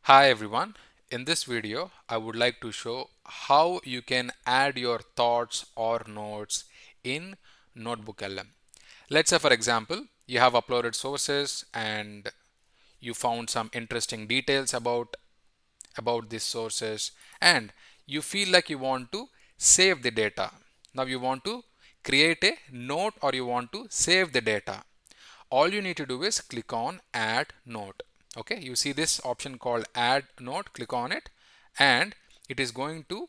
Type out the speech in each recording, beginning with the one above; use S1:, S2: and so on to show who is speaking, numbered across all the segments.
S1: Hi everyone. In this video, I would like to show how you can add your thoughts or notes in NotebookLM. Let's say for example, you have uploaded sources and you found some interesting details about these sources and you feel like you want to save the data. Now you want to create a note or you want to save the data. All you need to do is click on add note. Okay, you see this option called add note, click on it and it is going to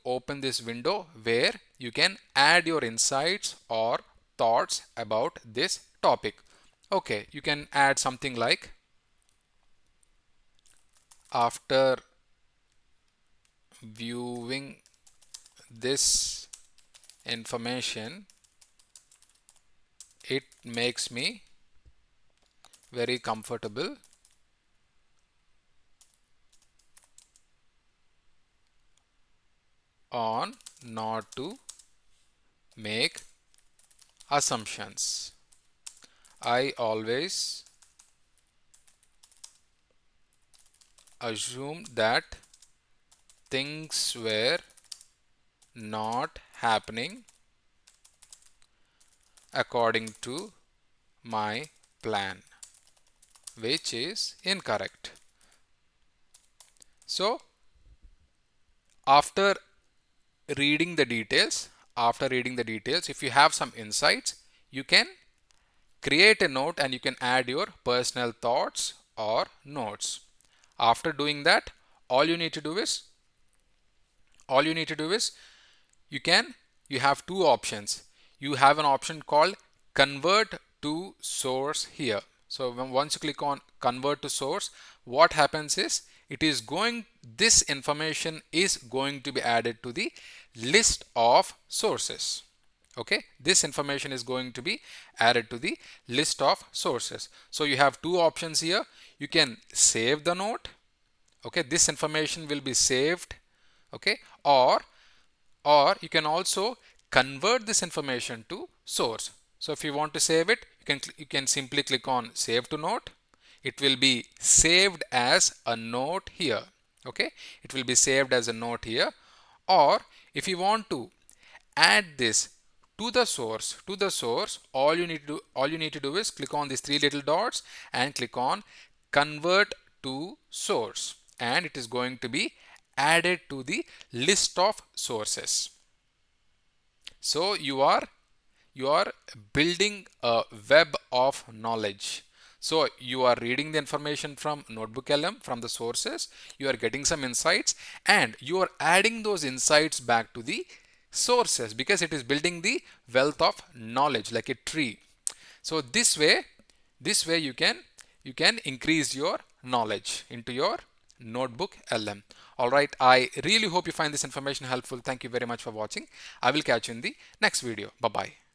S1: open this window where you can add your insights or thoughts about this topic. Okay, you can add something like, after viewing this information, it makes me very comfortable on not to make assumptions. I always assumed that things were not happening according to my plan, which is incorrect. So after after reading the details, if you have some insights, you can create a note and you can add your personal thoughts or notes. After doing that, all you need to do is you can you have two options. You have an option called convert to source here. So once you click on convert to source, what happens is this information is going to be added to the list of sources. Okay, this information is going to be added to the list of sources. So you have two options here. You can save the note. Okay, this information will be saved. Okay, or you can also convert this information to source. So if you want to save it, you can simply click on save to note. It will be saved as a note here. Okay, it will be saved as a note here. Or if you want to add this to the source, all you need to do is click on these three little dots and click on convert to source, and it is going to be added to the list of sources. So you are building a web of knowledge. So you are reading the information from NotebookLM, from the sources, you are getting some insights and you are adding those insights back to the sources because it is building the wealth of knowledge like a tree. So this way you can increase your knowledge into your notebook LM. All right, I really hope you find this information helpful. Thank you very much for watching. I will catch you in the next video. Bye bye.